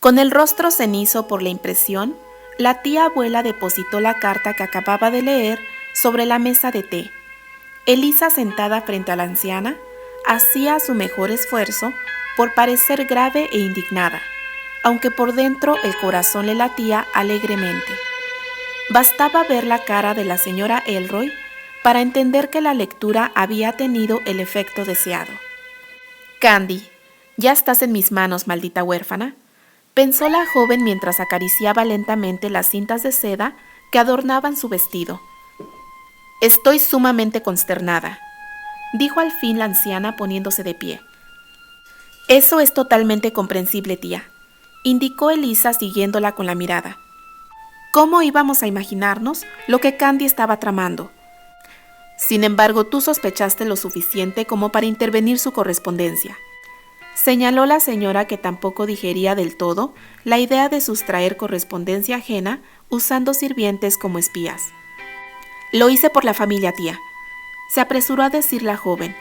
Con el rostro cenizo por la impresión, la tía abuela depositó la carta que acababa de leer sobre la mesa de té. Elisa, sentada frente a la anciana, hacía su mejor esfuerzo por parecer grave e indignada, aunque por dentro el corazón le latía alegremente. Bastaba ver la cara de la señora Elroy para entender que la lectura había tenido el efecto deseado. «Candy, ya estás en mis manos, maldita huérfana», pensó la joven mientras acariciaba lentamente las cintas de seda que adornaban su vestido. «Estoy sumamente consternada», dijo al fin la anciana poniéndose de pie. «Eso es totalmente comprensible, tía», indicó Elisa siguiéndola con la mirada. «¿Cómo íbamos a imaginarnos lo que Candy estaba tramando? Sin embargo, tú sospechaste lo suficiente como para intervenir su correspondencia», señaló la señora, que tampoco digería del todo la idea de sustraer correspondencia ajena usando sirvientes como espías. «Lo hice por la familia, tía», se apresuró a decir la joven.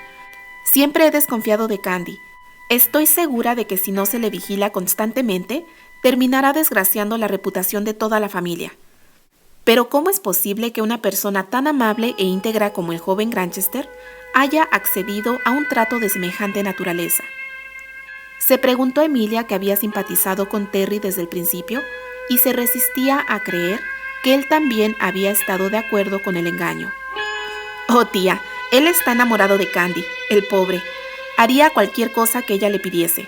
«Siempre he desconfiado de Candy. Estoy segura de que si no se le vigila constantemente, terminará desgraciando la reputación de toda la familia. Pero ¿cómo es posible que una persona tan amable e íntegra como el joven Granchester haya accedido a un trato de semejante naturaleza?», se preguntó Emilia, que había simpatizado con Terry desde el principio y se resistía a creer que él también había estado de acuerdo con el engaño. «Oh, tía, él está enamorado de Candy, el pobre. Haría cualquier cosa que ella le pidiese»,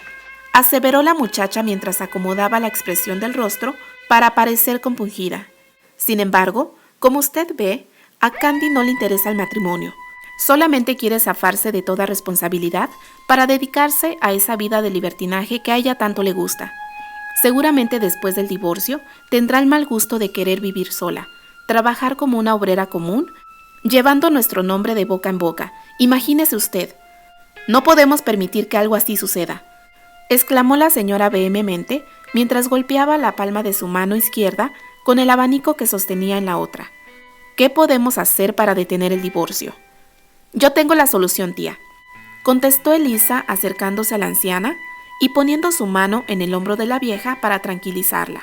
aseveró la muchacha mientras acomodaba la expresión del rostro para parecer compungida. «Sin embargo, como usted ve, a Candy no le interesa el matrimonio. Solamente quiere zafarse de toda responsabilidad para dedicarse a esa vida de libertinaje que a ella tanto le gusta. Seguramente después del divorcio tendrá el mal gusto de querer vivir sola, trabajar como una obrera común, llevando nuestro nombre de boca en boca. Imagínese usted». «No podemos permitir que algo así suceda», exclamó la señora vehementemente mientras golpeaba la palma de su mano izquierda con el abanico que sostenía en la otra. «¿Qué podemos hacer para detener el divorcio?». «Yo tengo la solución, tía», contestó Elisa, acercándose a la anciana y poniendo su mano en el hombro de la vieja para tranquilizarla.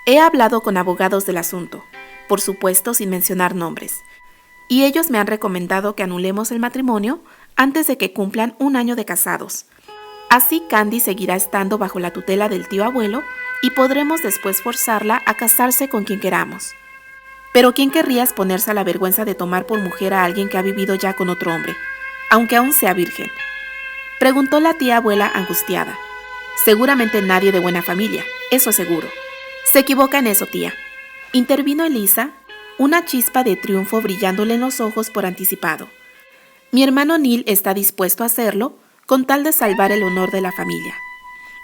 «He hablado con abogados del asunto, por supuesto sin mencionar nombres, y ellos me han recomendado que anulemos el matrimonio antes de que cumplan 1 año de casados. Así Candy seguirá estando bajo la tutela del tío abuelo y podremos después forzarla a casarse con quien queramos». «Pero ¿quién querría exponerse a la vergüenza de tomar por mujer a alguien que ha vivido ya con otro hombre, aunque aún sea virgen?», preguntó la tía abuela angustiada. «Seguramente nadie de buena familia, eso es seguro». «Se equivoca en eso, tía», intervino Elisa, una chispa de triunfo brillándole en los ojos por anticipado. «Mi hermano Neil está dispuesto a hacerlo con tal de salvar el honor de la familia».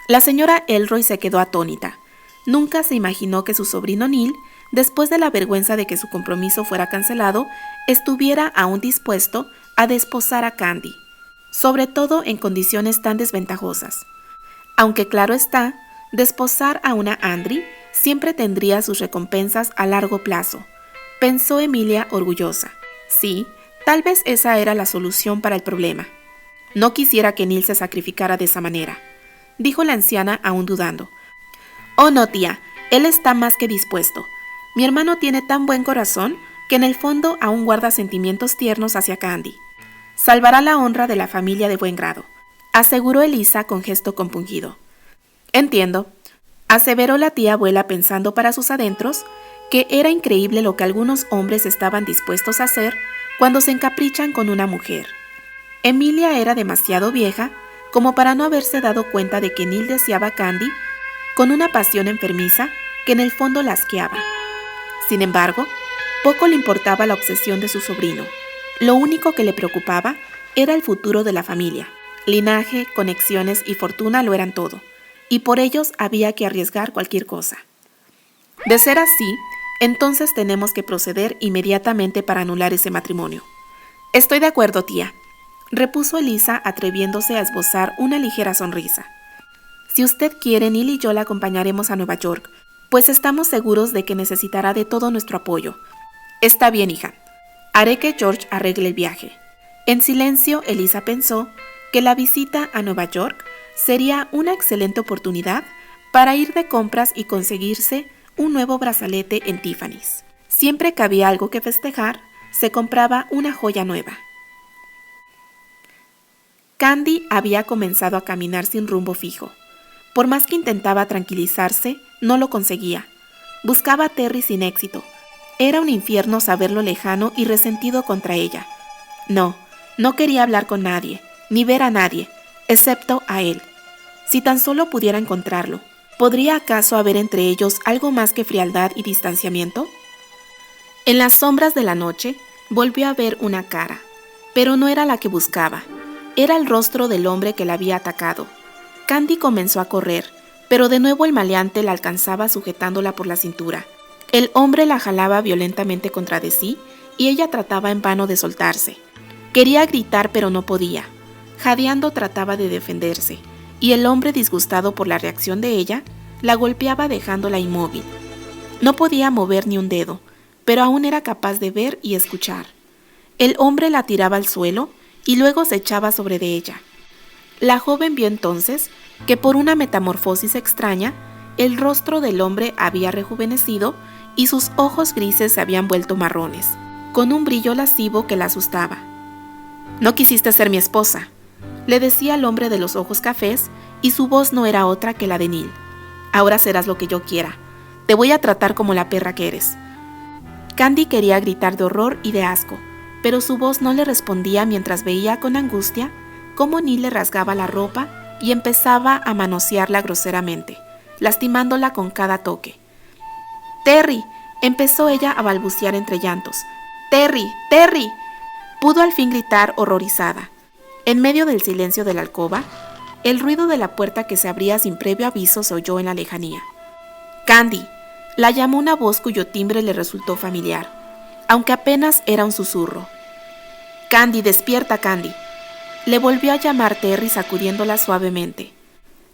La señora Elroy se quedó atónita. Nunca se imaginó que su sobrino Neil, después de la vergüenza de que su compromiso fuera cancelado, estuviera aún dispuesto a desposar a Candy, sobre todo en condiciones tan desventajosas. Aunque claro está, desposar a una Andry siempre tendría sus recompensas a largo plazo, pensó Emilia orgullosa. Sí, tal vez esa era la solución para el problema. «No quisiera que Neil se sacrificara de esa manera», dijo la anciana aún dudando. «Oh no, tía, él está más que dispuesto. Mi hermano tiene tan buen corazón que en el fondo aún guarda sentimientos tiernos hacia Candy. Salvará la honra de la familia de buen grado», aseguró Elisa con gesto compungido. «Entiendo», aseveró la tía abuela pensando para sus adentros que era increíble lo que algunos hombres estaban dispuestos a hacer cuando se encaprichan con una mujer. Emilia era demasiado vieja como para no haberse dado cuenta de que Neil deseaba a Candy con una pasión enfermiza que en el fondo la asqueaba. Sin embargo, poco le importaba la obsesión de su sobrino. Lo único que le preocupaba era el futuro de la familia. Linaje, conexiones y fortuna lo eran todo, y por ellos había que arriesgar cualquier cosa. «De ser así, entonces tenemos que proceder inmediatamente para anular ese matrimonio». «Estoy de acuerdo, tía», repuso Elisa, atreviéndose a esbozar una ligera sonrisa. «Si usted quiere, Neil y yo la acompañaremos a Nueva York, pues estamos seguros de que necesitará de todo nuestro apoyo». «Está bien, hija. Haré que George arregle el viaje». En silencio, Elisa pensó que la visita a Nueva York sería una excelente oportunidad para ir de compras y conseguirse un nuevo brazalete en Tiffany's. Siempre que había algo que festejar, se compraba una joya nueva. Candy había comenzado a caminar sin rumbo fijo. Por más que intentaba tranquilizarse, no lo conseguía. Buscaba a Terry sin éxito. Era un infierno saberlo lejano y resentido contra ella. No quería hablar con nadie, ni ver a nadie, excepto a él. Si tan solo pudiera encontrarlo, ¿podría acaso haber entre ellos algo más que frialdad y distanciamiento? En las sombras de la noche, volvió a ver una cara, pero no era la que buscaba. Era el rostro del hombre que la había atacado. Candy comenzó a correr, pero de nuevo el maleante la alcanzaba sujetándola por la cintura. El hombre la jalaba violentamente contra de sí y ella trataba en vano de soltarse. Quería gritar pero no podía. Jadeando trataba de defenderse, y el hombre, disgustado por la reacción de ella, la golpeaba dejándola inmóvil. No podía mover ni un dedo, pero aún era capaz de ver y escuchar. El hombre la tiraba al suelo y luego se echaba sobre de ella. La joven vio entonces que por una metamorfosis extraña, el rostro del hombre había rejuvenecido y sus ojos grises se habían vuelto marrones, con un brillo lascivo que la asustaba. «No quisiste ser mi esposa», le decía al hombre de los ojos cafés, y su voz no era otra que la de Neil. «Ahora serás lo que yo quiera. Te voy a tratar como la perra que eres». Candy quería gritar de horror y de asco, pero su voz no le respondía mientras veía con angustia cómo Neil le rasgaba la ropa y empezaba a manosearla groseramente, lastimándola con cada toque. «¡Terry!», empezó ella a balbucear entre llantos. «¡Terry! ¡Terry!». Pudo al fin gritar horrorizada. En medio del silencio de la alcoba, el ruido de la puerta que se abría sin previo aviso se oyó en la lejanía. «¡Candy!», la llamó una voz cuyo timbre le resultó familiar, aunque apenas era un susurro. «Candy, despierta, Candy», le volvió a llamar Terry sacudiéndola suavemente.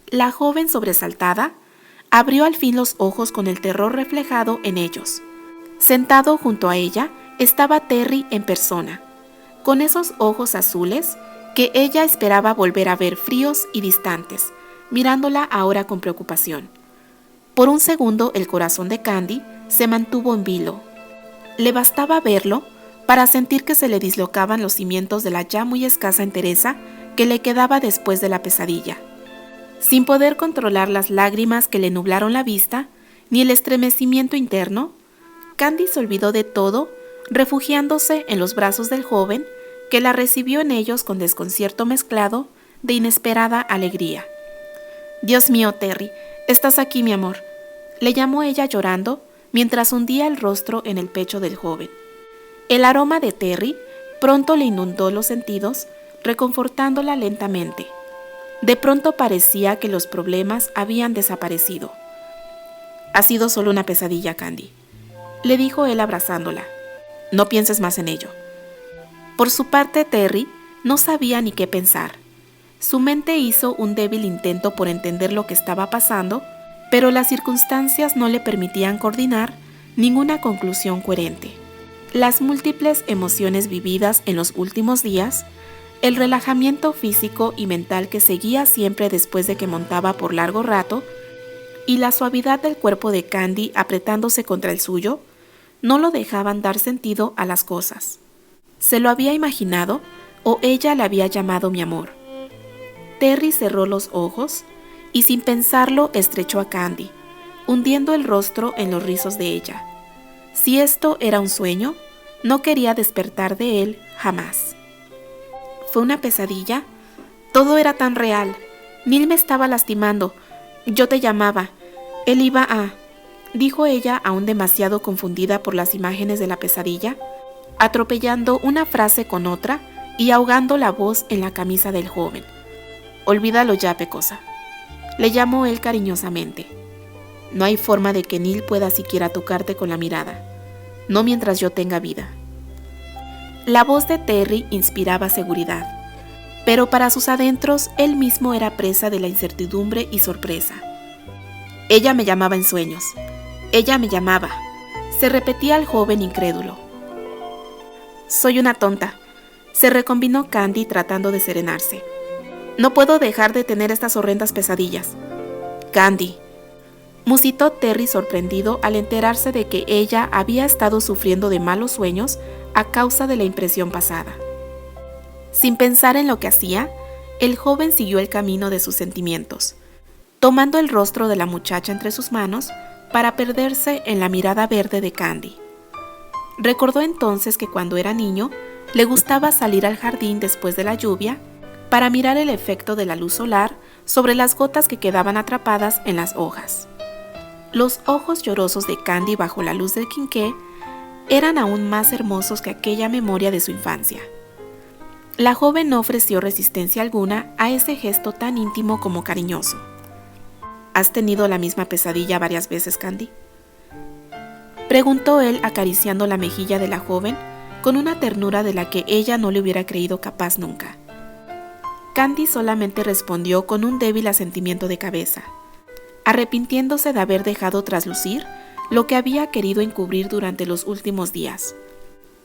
La joven, sobresaltada, abrió al fin los ojos con el terror reflejado en ellos. Sentado junto a ella estaba Terry en persona, con esos ojos azules que ella esperaba volver a ver fríos y distantes, mirándola ahora con preocupación. Por un segundo el corazón de Candy se mantuvo en vilo. Le bastaba verlo para sentir que se le dislocaban los cimientos de la ya muy escasa entereza que le quedaba después de la pesadilla. Sin poder controlar las lágrimas que le nublaron la vista, ni el estremecimiento interno, Candy se olvidó de todo, refugiándose en los brazos del joven, que la recibió en ellos con desconcierto mezclado de inesperada alegría. «Dios mío, Terry, estás aquí, mi amor», le llamó ella llorando, mientras hundía el rostro en el pecho del joven. El aroma de Terry pronto le inundó los sentidos, reconfortándola lentamente. De pronto parecía que los problemas habían desaparecido. «Ha sido solo una pesadilla, Candy», le dijo él abrazándola. «No pienses más en ello». Por su parte, Terry no sabía ni qué pensar. Su mente hizo un débil intento por entender lo que estaba pasando, pero las circunstancias no le permitían coordinar ninguna conclusión coherente. Las múltiples emociones vividas en los últimos días, el relajamiento físico y mental que seguía siempre después de que montaba por largo rato, y la suavidad del cuerpo de Candy apretándose contra el suyo, no lo dejaban dar sentido a las cosas. ¿Se lo había imaginado o ella le había llamado mi amor? Terry cerró los ojos y sin pensarlo estrechó a Candy, hundiendo el rostro en los rizos de ella. Si esto era un sueño, no quería despertar de él jamás. ¿Fue una pesadilla? Todo era tan real. Neil me estaba lastimando. Yo te llamaba. Él iba a... dijo ella aún demasiado confundida por las imágenes de la pesadilla, atropellando una frase con otra y ahogando la voz en la camisa del joven. «Olvídalo ya, pecosa», le llamó él cariñosamente. «No hay forma de que Neil pueda siquiera tocarte con la mirada, no mientras yo tenga vida». La voz de Terry inspiraba seguridad, pero para sus adentros él mismo era presa de la incertidumbre y sorpresa. «Ella me llamaba en sueños. Ella me llamaba», se repetía el joven incrédulo. «Soy una tonta», se recombinó Candy tratando de serenarse. «No puedo dejar de tener estas horrendas pesadillas». «Candy», musitó Terry sorprendido al enterarse de que ella había estado sufriendo de malos sueños a causa de la impresión pasada. Sin pensar en lo que hacía, el joven siguió el camino de sus sentimientos, tomando el rostro de la muchacha entre sus manos para perderse en la mirada verde de Candy. Recordó entonces que cuando era niño le gustaba salir al jardín después de la lluvia para mirar el efecto de la luz solar sobre las gotas que quedaban atrapadas en las hojas. Los ojos llorosos de Candy bajo la luz del quinqué eran aún más hermosos que aquella memoria de su infancia. La joven no ofreció resistencia alguna a ese gesto tan íntimo como cariñoso. ¿Has tenido la misma pesadilla varias veces, Candy?, preguntó él acariciando la mejilla de la joven con una ternura de la que ella no le hubiera creído capaz nunca. Candy solamente respondió con un débil asentimiento de cabeza, arrepintiéndose de haber dejado traslucir lo que había querido encubrir durante los últimos días.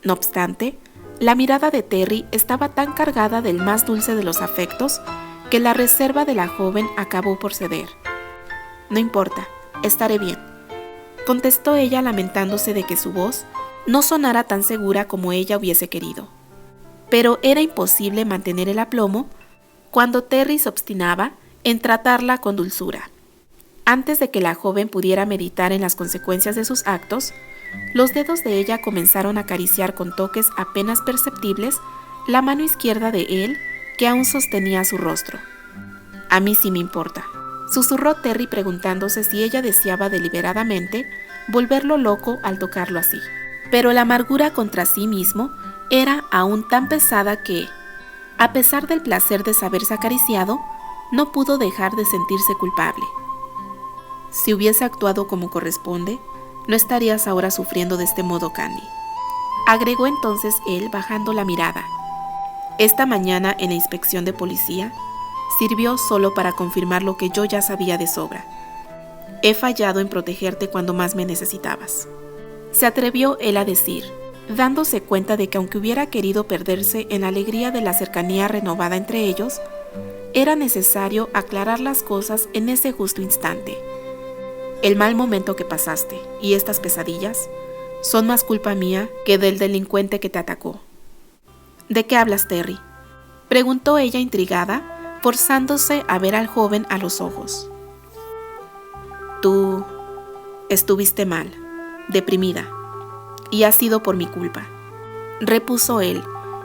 No obstante, la mirada de Terry estaba tan cargada del más dulce de los afectos que la reserva de la joven acabó por ceder. «No importa, estaré bien», contestó ella lamentándose de que su voz no sonara tan segura como ella hubiese querido. Pero era imposible mantener el aplomo cuando Terry se obstinaba en tratarla con dulzura. Antes de que la joven pudiera meditar en las consecuencias de sus actos, los dedos de ella comenzaron a acariciar con toques apenas perceptibles la mano izquierda de él que aún sostenía su rostro. «A mí sí me importa», susurró Terry preguntándose si ella deseaba deliberadamente volverlo loco al tocarlo así. Pero la amargura contra sí mismo era aún tan pesada que, a pesar del placer de saberse acariciado, no pudo dejar de sentirse culpable. «Si hubiese actuado como corresponde, no estarías ahora sufriendo de este modo, Candy», agregó entonces él bajando la mirada. «Esta mañana en la inspección de policía sirvió solo para confirmar lo que yo ya sabía de sobra. He fallado en protegerte cuando más me necesitabas», se atrevió él a decir, dándose cuenta de que aunque hubiera querido perderse en la alegría de la cercanía renovada entre ellos, era necesario aclarar las cosas en ese justo instante. «El mal momento que pasaste y estas pesadillas son más culpa mía que del delincuente que te atacó». «¿De qué hablas, Terry?», preguntó ella intrigada, forzándose a ver al joven a los ojos. «Tú estuviste mal, deprimida, y ha sido por mi culpa», repuso él,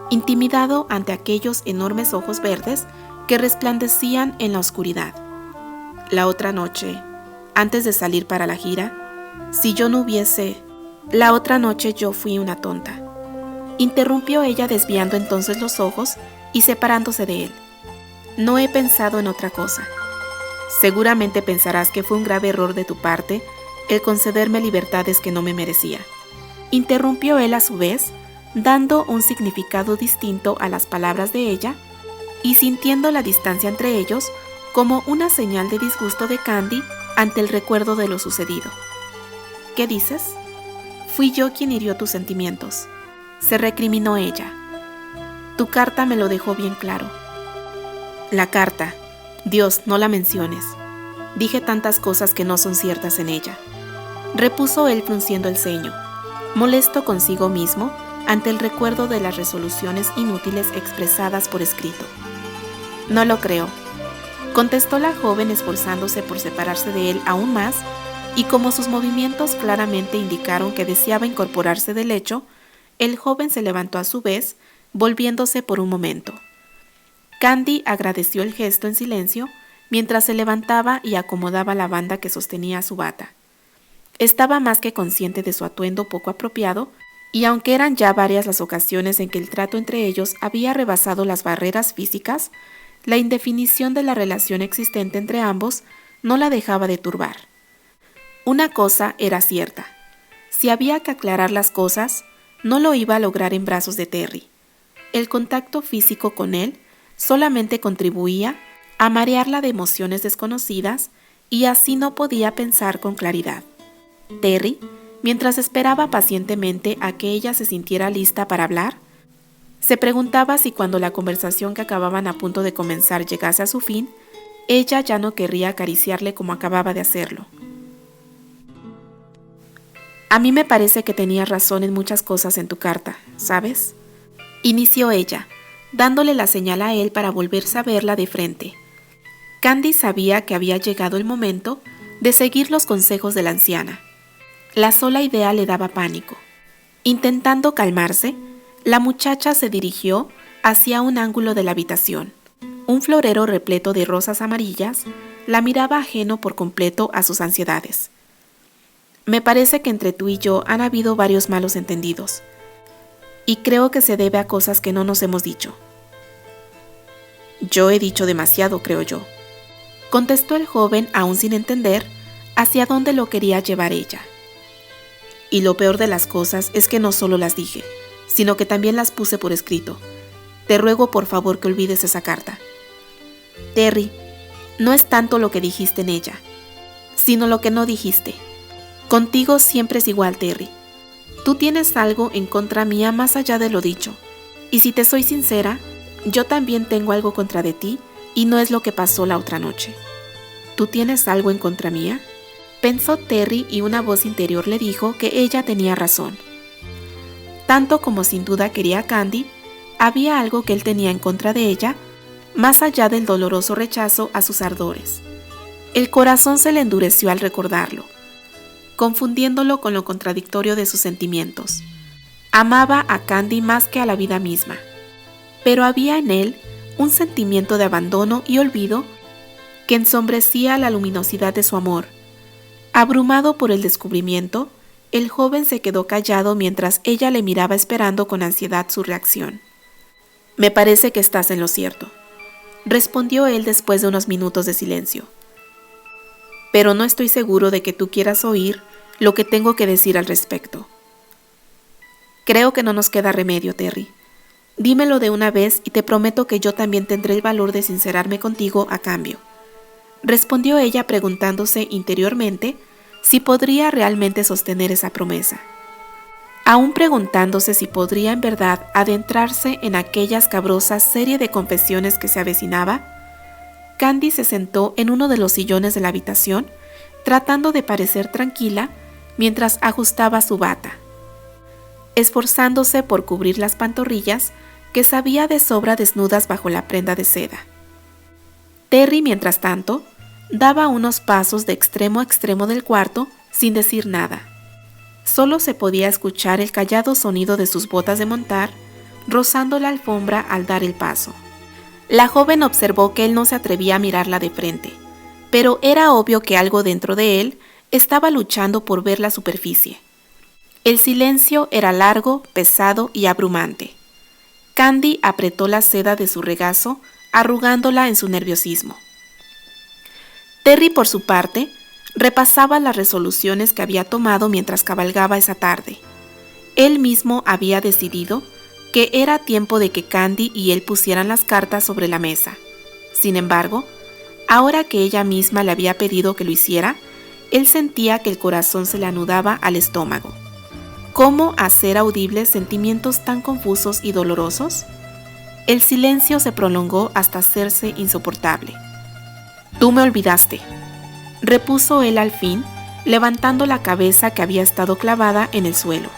intimidado ante aquellos enormes ojos verdes que resplandecían en la oscuridad. «La otra noche, antes de salir para la gira, La otra noche yo fui una tonta», interrumpió ella desviando entonces los ojos y separándose de él. «No he pensado en otra cosa. Seguramente pensarás que fue un grave error de tu parte el concederme libertades que no me merecía», interrumpió él a su vez, dando un significado distinto a las palabras de ella y sintiendo la distancia entre ellos como una señal de disgusto de Candy ante el recuerdo de lo sucedido. «¿Qué dices? Fui yo quien hirió tus sentimientos», se recriminó ella. «Tu carta me lo dejó bien claro». «La carta. Dios, no la menciones. Dije tantas cosas que no son ciertas en ella», repuso él frunciendo el ceño, molesto consigo mismo ante el recuerdo de las resoluciones inútiles expresadas por escrito. «No lo creo», contestó la joven esforzándose por separarse de él aún más, y como sus movimientos claramente indicaron que deseaba incorporarse del lecho, el joven se levantó a su vez, volviéndose por un momento. Candy agradeció el gesto en silencio mientras se levantaba y acomodaba la banda que sostenía su bata. Estaba más que consciente de su atuendo poco apropiado, y aunque eran ya varias las ocasiones en que el trato entre ellos había rebasado las barreras físicas, la indefinición de la relación existente entre ambos no la dejaba de turbar. Una cosa era cierta: si había que aclarar las cosas, no lo iba a lograr en brazos de Terry. El contacto físico con él solamente contribuía a marearla de emociones desconocidas y así no podía pensar con claridad. Terry, mientras esperaba pacientemente a que ella se sintiera lista para hablar, se preguntaba si cuando la conversación que acababan a punto de comenzar llegase a su fin, ella ya no querría acariciarle como acababa de hacerlo. A mí me parece que tenías razón en muchas cosas en tu carta, ¿sabes? Inició ella, dándole la señal a él para volverse a verla de frente. Candy sabía que había llegado el momento de seguir los consejos de la anciana. La sola idea le daba pánico. Intentando calmarse, la muchacha se dirigió hacia un ángulo de la habitación. Un florero repleto de rosas amarillas la miraba ajeno por completo a sus ansiedades. Me parece que entre tú y yo han habido varios malos entendidos, y creo que se debe a cosas que no nos hemos dicho. Yo he dicho demasiado, creo yo, contestó el joven aún sin entender hacia dónde lo quería llevar ella. Y lo peor de las cosas es que no solo las dije, sino que también las puse por escrito. Te ruego por favor que olvides esa carta. Terry, no es tanto lo que dijiste en ella, sino lo que no dijiste. Contigo siempre es igual, Terry. Tú tienes algo en contra mía más allá de lo dicho, y si te soy sincera, yo también tengo algo contra de ti, y no es lo que pasó la otra noche. ¿Tú tienes algo en contra mía? Pensó Terry y una voz interior le dijo que ella tenía razón. Tanto como sin duda quería a Candy, había algo que él tenía en contra de ella, más allá del doloroso rechazo a sus ardores. El corazón se le endureció al recordarlo, confundiéndolo con lo contradictorio de sus sentimientos. Amaba a Candy más que a la vida misma, pero había en él un sentimiento de abandono y olvido que ensombrecía la luminosidad de su amor. Abrumado por el descubrimiento, el joven se quedó callado mientras ella le miraba esperando con ansiedad su reacción. Me parece que estás en lo cierto, respondió él después de unos minutos de silencio. Pero no estoy seguro de que tú quieras oír lo que tengo que decir al respecto. Creo que no nos queda remedio, Terry. Dímelo de una vez y te prometo que yo también tendré el valor de sincerarme contigo a cambio, respondió ella preguntándose interiormente si podría realmente sostener esa promesa. Aún preguntándose si podría en verdad adentrarse en aquella escabrosa serie de confesiones que se avecinaba, Candy se sentó en uno de los sillones de la habitación, tratando de parecer tranquila mientras ajustaba su bata, esforzándose por cubrir las pantorrillas que sabía de sobra desnudas bajo la prenda de seda. Terry, mientras tanto, daba unos pasos de extremo a extremo del cuarto sin decir nada. Solo se podía escuchar el callado sonido de sus botas de montar rozando la alfombra al dar el paso. La joven observó que él no se atrevía a mirarla de frente, pero era obvio que algo dentro de él estaba luchando por ver la superficie. El silencio era largo, pesado y abrumante. Candy apretó la seda de su regazo, arrugándola en su nerviosismo. Terry, por su parte, repasaba las resoluciones que había tomado mientras cabalgaba esa tarde. Él mismo había decidido que era tiempo de que Candy y él pusieran las cartas sobre la mesa. Sin embargo, ahora que ella misma le había pedido que lo hiciera, él sentía que el corazón se le anudaba al estómago. ¿Cómo hacer audibles sentimientos tan confusos y dolorosos? El silencio se prolongó hasta hacerse insoportable. «Tú me olvidaste», repuso él al fin, levantando la cabeza que había estado clavada en el suelo.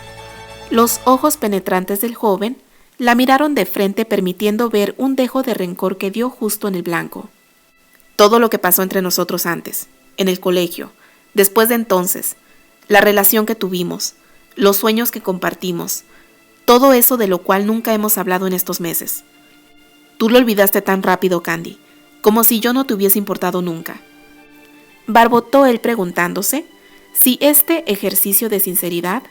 Los ojos penetrantes del joven la miraron de frente, permitiendo ver un dejo de rencor que dio justo en el blanco. Todo lo que pasó entre nosotros antes, en el colegio, después de entonces, la relación que tuvimos, los sueños que compartimos, todo eso de lo cual nunca hemos hablado en estos meses. Tú lo olvidaste tan rápido, Candy, como si yo no te hubiese importado nunca. Barbotó él preguntándose si este ejercicio de sinceridad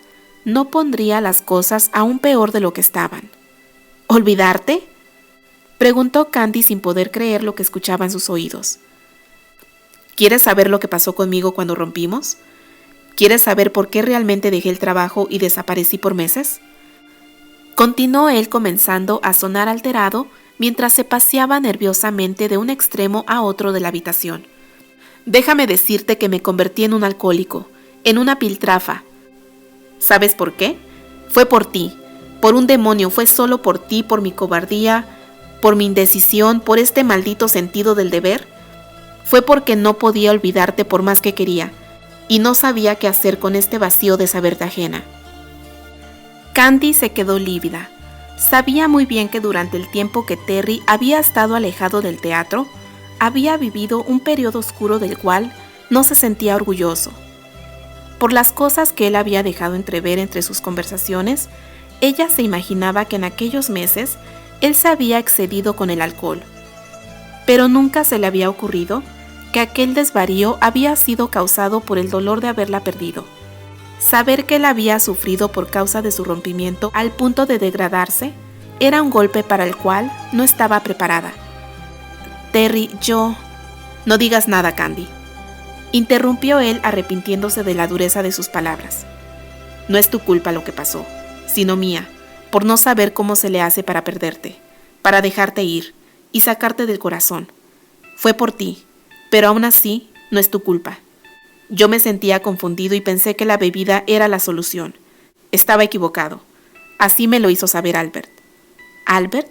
no pondría las cosas aún peor de lo que estaban. ¿Olvidarte?, preguntó Candy sin poder creer lo que escuchaba en sus oídos. ¿Quieres saber lo que pasó conmigo cuando rompimos? ¿Quieres saber por qué realmente dejé el trabajo y desaparecí por meses? Continuó él, comenzando a sonar alterado mientras se paseaba nerviosamente de un extremo a otro de la habitación. Déjame decirte que me convertí en un alcohólico, en una piltrafa. ¿Sabes por qué? Fue por ti, por un demonio, fue solo por ti, por mi cobardía, por mi indecisión, por este maldito sentido del deber. Fue porque no podía olvidarte por más que quería. y no sabía qué hacer con este vacío de saberte ajena. Candy se quedó lívida. Sabía muy bien que durante el tiempo que Terry había estado alejado del teatro, había vivido un periodo oscuro del cual no se sentía orgulloso. Por las cosas que él había dejado entrever entre sus conversaciones, ella se imaginaba que en aquellos meses él se había excedido con el alcohol. Pero nunca se le había ocurrido que aquel desvarío había sido causado por el dolor de haberla perdido. Saber que él había sufrido por causa de su rompimiento al punto de degradarse era un golpe para el cual no estaba preparada. Terry, yo... No digas nada, Candy. Interrumpió él arrepintiéndose de la dureza de sus palabras. No es tu culpa lo que pasó, sino mía, por no saber cómo se le hace para perderte, para dejarte ir y sacarte del corazón. Fue por ti, pero aún así no es tu culpa. Yo me sentía confundido y pensé que la bebida era la solución. Estaba equivocado. Así me lo hizo saber Albert. ¿Albert?,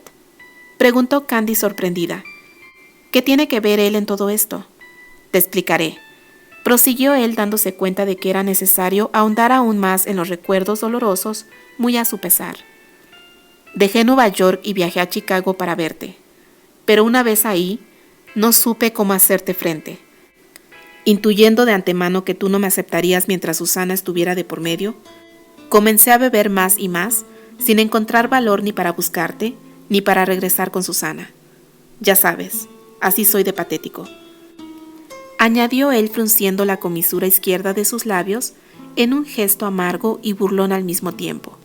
preguntó Candy sorprendida. ¿Qué tiene que ver él en todo esto? Te explicaré. Prosiguió él dándose cuenta de que era necesario ahondar aún más en los recuerdos dolorosos, muy a su pesar. Dejé Nueva York y viajé a Chicago para verte. Pero una vez ahí, no supe cómo hacerte frente. Intuyendo de antemano que tú no me aceptarías mientras Susana estuviera de por medio, comencé a beber más y más, sin encontrar valor ni para buscarte, ni para regresar con Susana. Ya sabes, así soy de patético. Añadió él frunciendo la comisura izquierda de sus labios en un gesto amargo y burlón al mismo tiempo.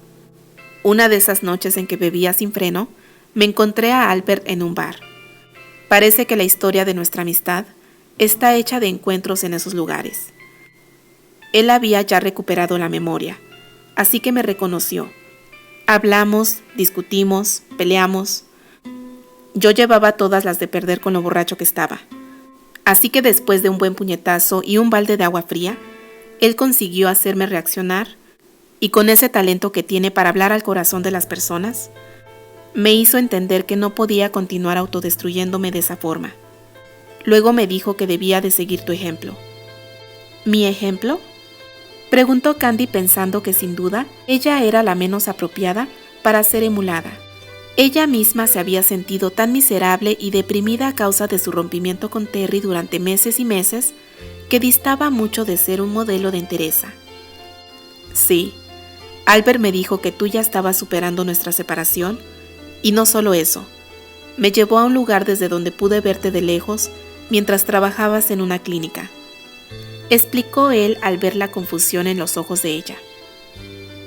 Una de esas noches en que bebía sin freno, me encontré a Albert en un bar. Parece que la historia de nuestra amistad está hecha de encuentros en esos lugares. Él había ya recuperado la memoria, así que me reconoció. Hablamos, discutimos, peleamos. Yo llevaba todas las de perder con lo borracho que estaba. Así que después de un buen puñetazo y un balde de agua fría, él consiguió hacerme reaccionar y con ese talento que tiene para hablar al corazón de las personas, me hizo entender que no podía continuar autodestruyéndome de esa forma. Luego me dijo que debía de seguir tu ejemplo. ¿Mi ejemplo?, preguntó Candy pensando que sin duda ella era la menos apropiada para ser emulada. Ella misma se había sentido tan miserable y deprimida a causa de su rompimiento con Terry durante meses y meses que distaba mucho de ser un modelo de entereza. Sí, Albert me dijo que tú ya estabas superando nuestra separación y no solo eso, me llevó a un lugar desde donde pude verte de lejos mientras trabajabas en una clínica. Explicó él al ver la confusión en los ojos de ella.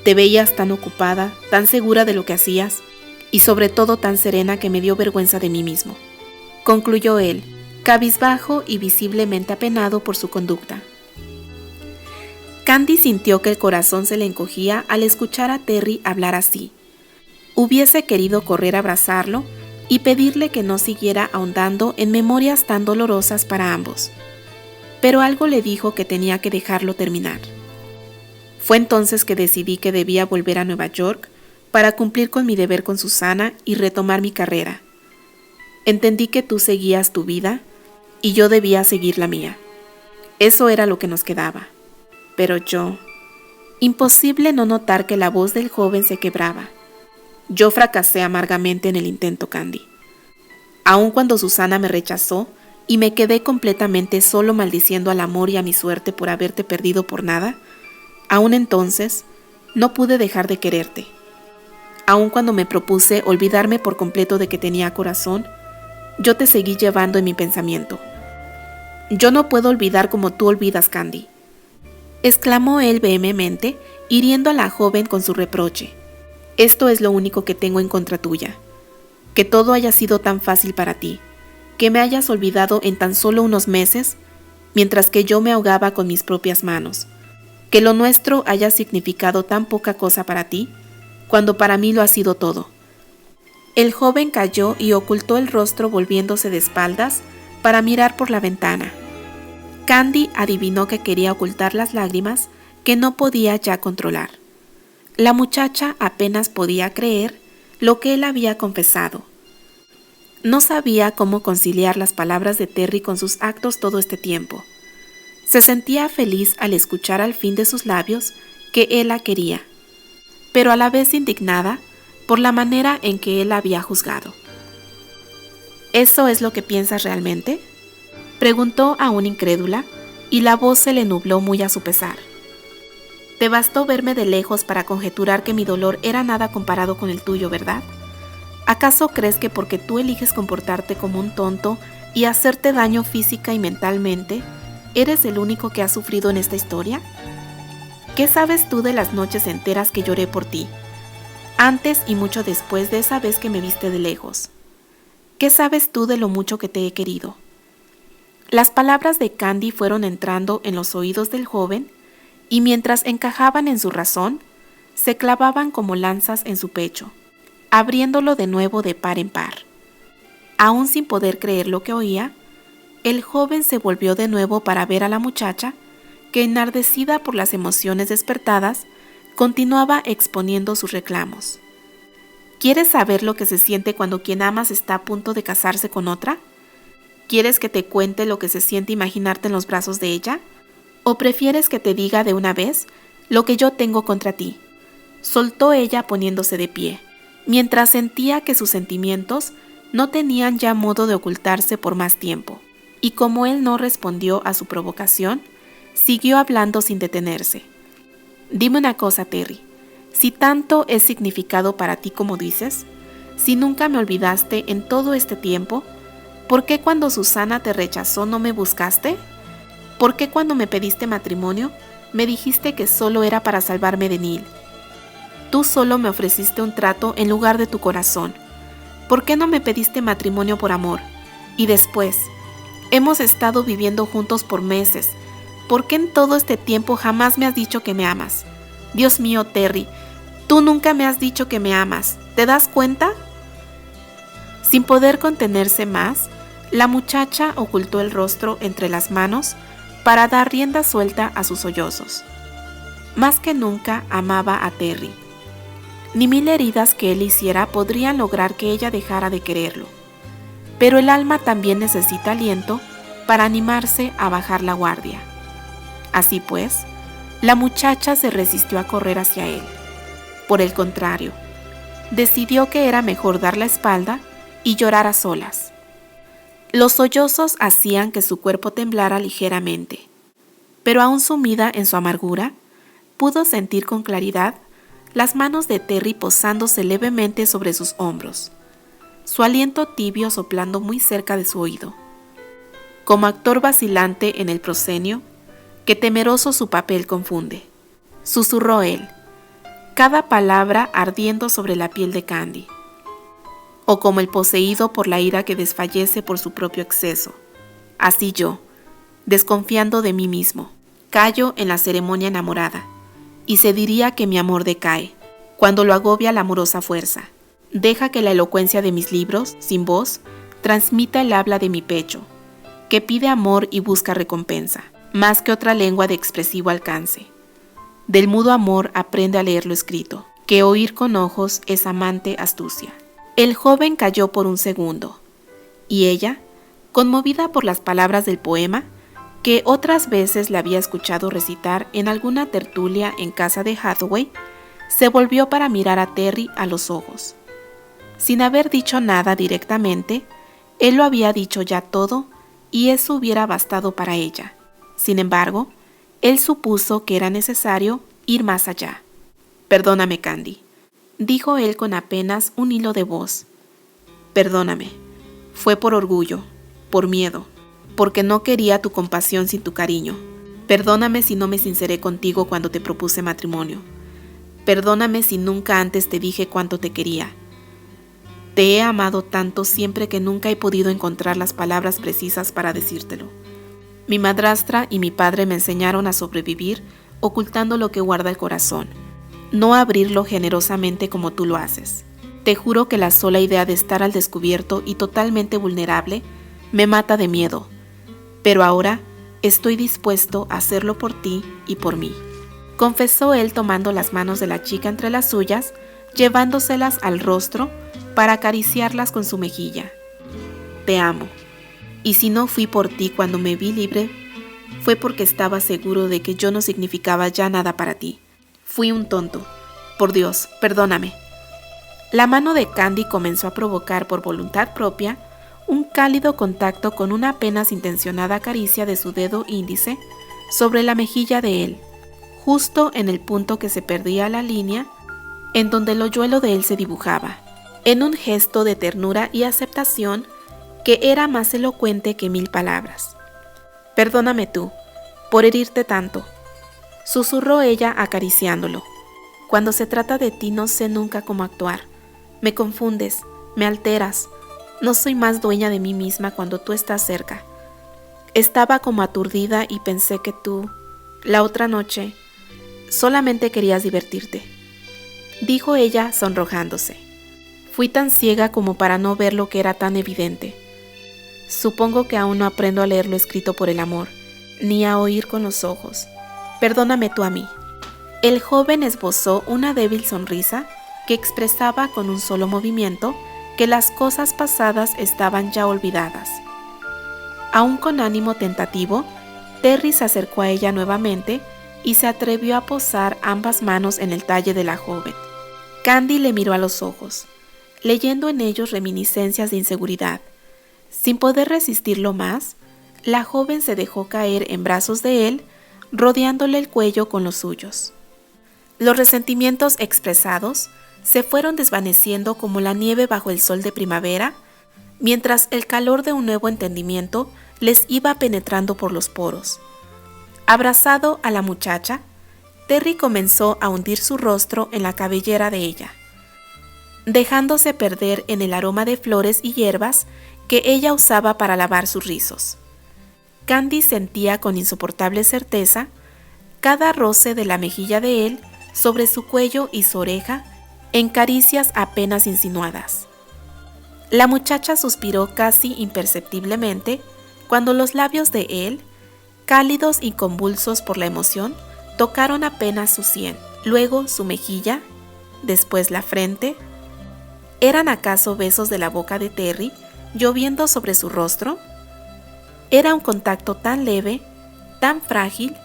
Te veías tan ocupada, tan segura de lo que hacías y sobre todo tan serena que me dio vergüenza de mí mismo. Concluyó él, cabizbajo y visiblemente apenado por su conducta. Candy sintió que el corazón se le encogía al escuchar a Terry hablar así. Hubiese querido correr a abrazarlo y pedirle que no siguiera ahondando en memorias tan dolorosas para ambos. Pero algo le dijo que tenía que dejarlo terminar. Fue entonces que decidí que debía volver a Nueva York para cumplir con mi deber con Susana y retomar mi carrera. Entendí que tú seguías tu vida y yo debía seguir la mía. Eso era lo que nos quedaba. Pero yo... Imposible no notar que la voz del joven se quebraba. Yo fracasé amargamente en el intento, Candy. Aun cuando Susana me rechazó y me quedé completamente solo maldiciendo al amor y a mi suerte por haberte perdido por nada, aún entonces no pude dejar de quererte. Aun cuando me propuse olvidarme por completo de que tenía corazón, yo te seguí llevando en mi pensamiento. Yo no puedo olvidar como tú olvidas, Candy, exclamó él vehementemente, hiriendo a la joven con su reproche. Esto es lo único que tengo en contra tuya, que todo haya sido tan fácil para ti, que me hayas olvidado en tan solo unos meses, mientras que yo me ahogaba con mis propias manos, que lo nuestro haya significado tan poca cosa para ti, cuando para mí lo ha sido todo. El joven cayó y ocultó el rostro volviéndose de espaldas para mirar por la ventana. Candy adivinó que quería ocultar las lágrimas que no podía ya controlar. La muchacha apenas podía creer lo que él había confesado. No sabía cómo conciliar las palabras de Terry con sus actos todo este tiempo. Se sentía feliz al escuchar al fin de sus labios que él la quería, pero a la vez indignada por la manera en que él la había juzgado. ¿Eso es lo que piensas realmente?, preguntó aún incrédula, y la voz se le nubló muy a su pesar. Te bastó verme de lejos para conjeturar que mi dolor era nada comparado con el tuyo, ¿verdad? ¿Acaso crees que porque tú eliges comportarte como un tonto y hacerte daño física y mentalmente, eres el único que ha sufrido en esta historia? ¿Qué sabes tú de las noches enteras que lloré por ti, antes y mucho después de esa vez que me viste de lejos? ¿Qué sabes tú de lo mucho que te he querido? Las palabras de Candy fueron entrando en los oídos del joven, y mientras encajaban en su razón, se clavaban como lanzas en su pecho, abriéndolo de nuevo de par en par. Aún sin poder creer lo que oía, el joven se volvió de nuevo para ver a la muchacha, que enardecida por las emociones despertadas, continuaba exponiendo sus reclamos. ¿Quieres saber lo que se siente cuando quien amas está a punto de casarse con otra? ¿Quieres que te cuente lo que se siente imaginarte en los brazos de ella? ¿O prefieres que te diga de una vez lo que yo tengo contra ti? Soltó ella poniéndose de pie, mientras sentía que sus sentimientos no tenían ya modo de ocultarse por más tiempo, y como él no respondió a su provocación, siguió hablando sin detenerse. Dime una cosa, Terry, si tanto es significado para ti como dices, si nunca me olvidaste en todo este tiempo, ¿por qué cuando Susana te rechazó no me buscaste? ¿Por qué cuando me pediste matrimonio me dijiste que solo era para salvarme de Neil? Tú solo me ofreciste un trato en lugar de tu corazón. ¿Por qué no me pediste matrimonio por amor? Y después, hemos estado viviendo juntos por meses. ¿Por qué en todo este tiempo jamás me has dicho que me amas? Dios mío, Terry, tú nunca me has dicho que me amas. ¿Te das cuenta? Sin poder contenerse más, la muchacha ocultó el rostro entre las manos para dar rienda suelta a sus sollozos. Más que nunca amaba a Terry. Ni 1000 heridas que él hiciera podrían lograr que ella dejara de quererlo. Pero el alma también necesita aliento para animarse a bajar la guardia. Así pues, la muchacha se resistió a correr hacia él. Por el contrario, decidió que era mejor dar la espalda y llorar a solas. Los sollozos hacían que su cuerpo temblara ligeramente, pero aún sumida en su amargura, pudo sentir con claridad las manos de Terry posándose levemente sobre sus hombros, su aliento tibio soplando muy cerca de su oído. Como actor vacilante en el proscenio, que temeroso su papel confunde, susurró él, cada palabra ardiendo sobre la piel de Candy. O como el poseído por la ira que desfallece por su propio exceso. Así yo, desconfiando de mí mismo, callo en la ceremonia enamorada, y se diría que mi amor decae, cuando lo agobia la amorosa fuerza. Deja que la elocuencia de mis libros, sin voz, transmita el habla de mi pecho, que pide amor y busca recompensa, más que otra lengua de expresivo alcance. Del mudo amor aprende a leer lo escrito, que oír con ojos es amante astucia. El joven calló por un segundo, y ella, conmovida por las palabras del poema, que otras veces le había escuchado recitar en alguna tertulia en casa de Hathaway, se volvió para mirar a Terry a los ojos. Sin haber dicho nada directamente, él lo había dicho ya todo, y eso hubiera bastado para ella. Sin embargo, él supuso que era necesario ir más allá. «Perdóname, Candy», dijo él con apenas un hilo de voz. «Perdóname. Fue por orgullo, por miedo, porque no quería tu compasión sin tu cariño. Perdóname si no me sinceré contigo cuando te propuse matrimonio. Perdóname si nunca antes te dije cuánto te quería. Te he amado tanto siempre que nunca he podido encontrar las palabras precisas para decírtelo. Mi madrastra y mi padre me enseñaron a sobrevivir ocultando lo que guarda el corazón, no abrirlo generosamente como tú lo haces. Te juro que la sola idea de estar al descubierto y totalmente vulnerable me mata de miedo, pero ahora estoy dispuesto a hacerlo por ti y por mí», confesó él tomando las manos de la chica entre las suyas, llevándoselas al rostro para acariciarlas con su mejilla. «Te amo, y si no fui por ti cuando me vi libre, fue porque estaba seguro de que yo no significaba ya nada para ti. Fui un tonto. Por Dios, perdóname. La mano de Candy comenzó a provocar por voluntad propia un cálido contacto con una apenas intencionada caricia de su dedo índice sobre la mejilla de él, justo en el punto que se perdía la línea en donde el hoyuelo de él se dibujaba, en un gesto de ternura y aceptación que era más elocuente que 1000 palabras. Perdóname tú, por herirte tanto, susurró ella acariciándolo. Cuando se trata de ti no sé nunca cómo actuar. Me confundes, me alteras. No soy más dueña de mí misma cuando tú estás cerca. Estaba como aturdida y pensé que tú, la otra noche, solamente querías divertirte, dijo ella sonrojándose. Fui tan ciega como para no ver lo que era tan evidente. Supongo que aún no aprendo a leer lo escrito por el amor, ni a oír con los ojos. Perdóname tú a mí. El joven esbozó una débil sonrisa que expresaba con un solo movimiento que las cosas pasadas estaban ya olvidadas. Aún con ánimo tentativo, Terry se acercó a ella nuevamente y se atrevió a posar ambas manos en el talle de la joven. Candy le miró a los ojos, leyendo en ellos reminiscencias de inseguridad. Sin poder resistirlo más, la joven se dejó caer en brazos de él, rodeándole el cuello con los suyos. Los resentimientos expresados se fueron desvaneciendo como la nieve bajo el sol de primavera, mientras el calor de un nuevo entendimiento les iba penetrando por los poros. Abrazado a la muchacha, Terry comenzó a hundir su rostro en la cabellera de ella, dejándose perder en el aroma de flores y hierbas que ella usaba para lavar sus rizos. Candy sentía con insoportable certeza cada roce de la mejilla de él sobre su cuello y su oreja en caricias apenas insinuadas. La muchacha suspiró casi imperceptiblemente cuando los labios de él, cálidos y convulsos por la emoción, tocaron apenas su sien, luego su mejilla, después la frente. ¿Eran acaso besos de la boca de Terry lloviendo sobre su rostro? Era un contacto tan leve, tan frágil,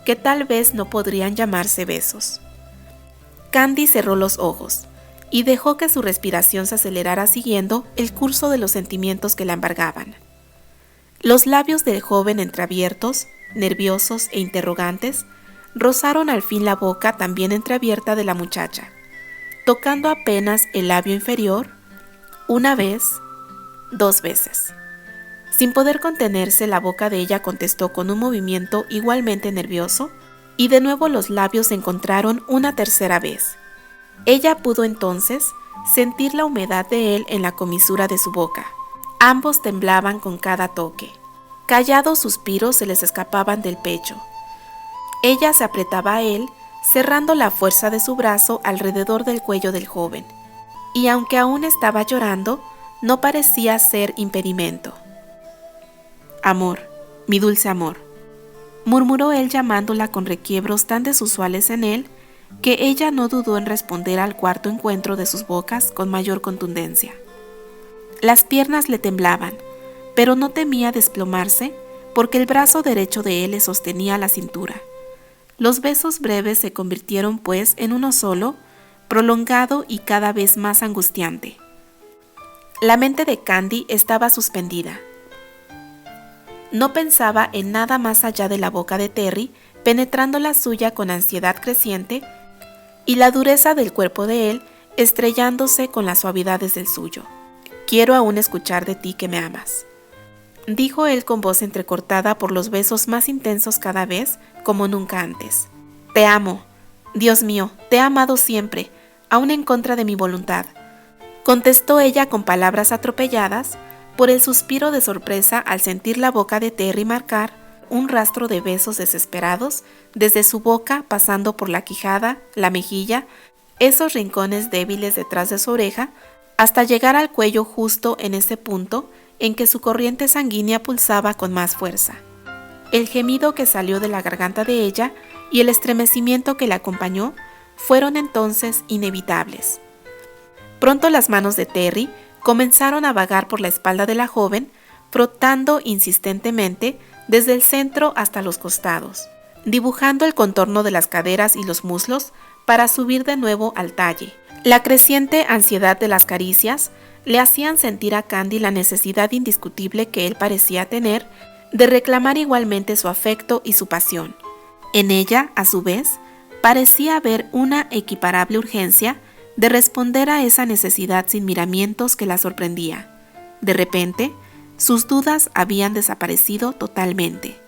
que tal vez no podrían llamarse besos. Candy cerró los ojos y dejó que su respiración se acelerara siguiendo el curso de los sentimientos que la embargaban. Los labios del joven entreabiertos, nerviosos e interrogantes, rozaron al fin la boca también entreabierta de la muchacha, tocando apenas el labio inferior, una vez, 2 veces. Sin poder contenerse, la boca de ella contestó con un movimiento igualmente nervioso, y de nuevo los labios se encontraron una tercera vez. Ella pudo entonces sentir la humedad de él en la comisura de su boca. Ambos temblaban con cada toque. Callados suspiros se les escapaban del pecho. Ella se apretaba a él, cerrando la fuerza de su brazo alrededor del cuello del joven, y aunque aún estaba llorando, no parecía ser impedimento. «Amor, mi dulce amor», murmuró él llamándola con requiebros tan desusuales en él que ella no dudó en responder al cuarto encuentro de sus bocas con mayor contundencia. Las piernas le temblaban, pero no temía desplomarse porque el brazo derecho de él le sostenía la cintura. Los besos breves se convirtieron pues en uno solo, prolongado y cada vez más angustiante. La mente de Candy estaba suspendida. No pensaba en nada más allá de la boca de Terry, penetrando la suya con ansiedad creciente, y la dureza del cuerpo de él estrellándose con las suavidades del suyo. «Quiero aún escuchar de ti que me amas», dijo él con voz entrecortada por los besos más intensos cada vez, como nunca antes. «Te amo. Dios mío, te he amado siempre, aún en contra de mi voluntad», contestó ella con palabras atropelladas por el suspiro de sorpresa al sentir la boca de Terry marcar un rastro de besos desesperados desde su boca pasando por la quijada, la mejilla, esos rincones débiles detrás de su oreja, hasta llegar al cuello justo en ese punto en que su corriente sanguínea pulsaba con más fuerza. El gemido que salió de la garganta de ella y el estremecimiento que la acompañó fueron entonces inevitables. Pronto las manos de Terry comenzaron a vagar por la espalda de la joven, frotando insistentemente desde el centro hasta los costados, dibujando el contorno de las caderas y los muslos para subir de nuevo al talle. La creciente ansiedad de las caricias le hacían sentir a Candy la necesidad indiscutible que él parecía tener de reclamar igualmente su afecto y su pasión. En ella, a su vez, parecía haber una equiparable urgencia de responder a esa necesidad sin miramientos que la sorprendía. De repente, sus dudas habían desaparecido totalmente.